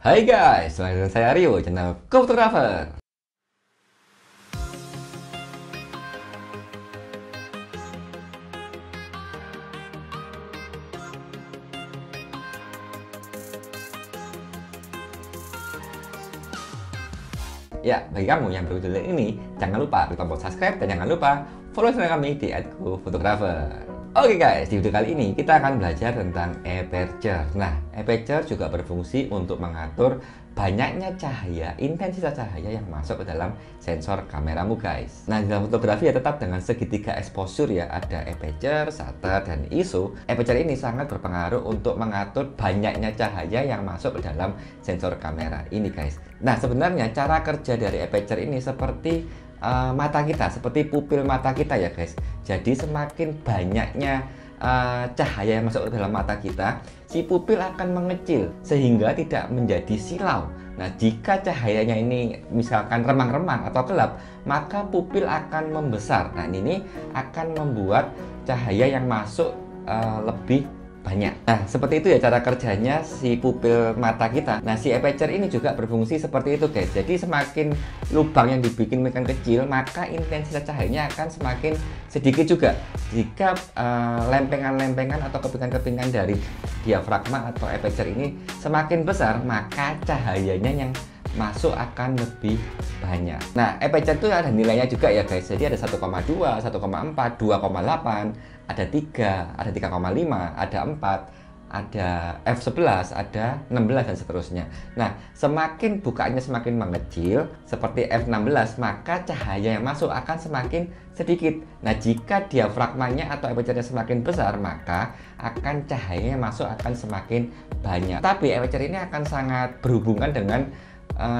Hai guys, selamat datang saya Rio, channel Fotografer. Ya, bagi kamu yang baru channel ini, jangan lupa klik tombol subscribe dan jangan lupa follow channel kami di @fotografer. Oke guys, di video kali ini kita akan belajar tentang aperture. Nah, aperture juga berfungsi untuk mengatur banyaknya cahaya, intensitas cahaya yang masuk ke dalam sensor kameramu guys. Nah, di dalam fotografi ya tetap dengan segitiga exposure ya, ada aperture, shutter, dan ISO. Aperture ini sangat berpengaruh untuk mengatur banyaknya cahaya yang masuk ke dalam sensor kamera ini guys. Nah, sebenarnya cara kerja dari aperture ini seperti mata kita, seperti pupil mata kita ya guys. Jadi semakin banyaknya cahaya yang masuk ke dalam mata kita, si pupil akan mengecil sehingga tidak menjadi silau. Nah, jika cahayanya ini misalkan remang-remang atau gelap, maka pupil akan membesar. Nah, ini akan membuat cahaya yang masuk lebih banyak. Nah, seperti itu ya cara kerjanya si pupil mata kita. Nah, si aperture ini juga berfungsi seperti itu guys. Jadi semakin lubang yang dibikin makin kecil, maka intensitas cahayanya akan semakin sedikit juga. Jika lempengan-lempengan atau kepingan-kepingan dari diafragma atau aperture ini semakin besar, maka cahayanya yang masuk akan lebih banyak. Nah, aperture itu ada nilainya juga ya guys. Jadi ada 1,2, 1,4, 2,8, ada 3, ada 3,5, ada 4, ada f11, ada 16 dan seterusnya. Nah, semakin bukaannya semakin mengecil seperti f16, maka cahaya yang masuk akan semakin sedikit. Nah, jika diafragmanya atau aperture-nya semakin besar, maka akan cahayanya masuk akan semakin banyak. Tapi aperture ini akan sangat berhubungan dengan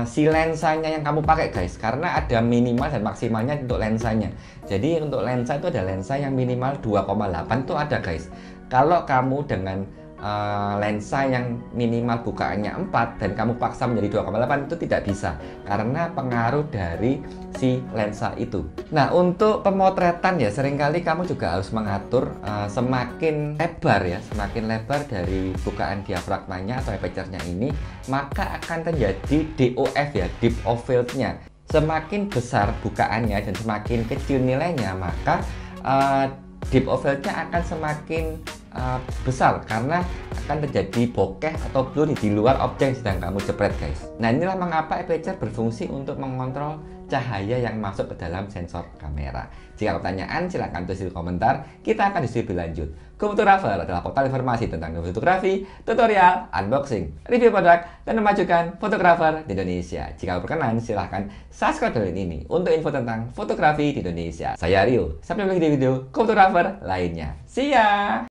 si lensanya yang kamu pakai guys, karena ada minimal dan maksimalnya untuk lensanya. Jadi untuk lensa itu ada lensa yang minimal 2,8 itu ada guys. Kalau kamu dengan lensa yang minimal bukaannya 4 dan kamu paksa menjadi 2,8 itu tidak bisa karena pengaruh dari si lensa itu. Nah, untuk pemotretan ya seringkali kamu juga harus mengatur semakin lebar dari bukaan diafragmanya atau aperture-nya ini, maka akan terjadi DOF ya, deep of field-nya. Semakin besar bukaannya dan semakin kecil nilainya, maka deep of field-nya akan semakin besar karena akan terjadi bokeh atau blur di luar objek yang sedang kamu jepret guys. Nah, inilah mengapa aperture berfungsi untuk mengontrol cahaya yang masuk ke dalam sensor kamera. Jika ada pertanyaan silahkan tulis di komentar, kita akan diskusi lebih lanjut. Fotografer adalah portal informasi tentang fotografi, tutorial, unboxing, review produk, dan memajukan fotografer di Indonesia. Jika berkenan silahkan subscribe channel ini untuk info tentang fotografi di Indonesia. Saya Rio, sampai jumpa di video fotografer lainnya. See ya!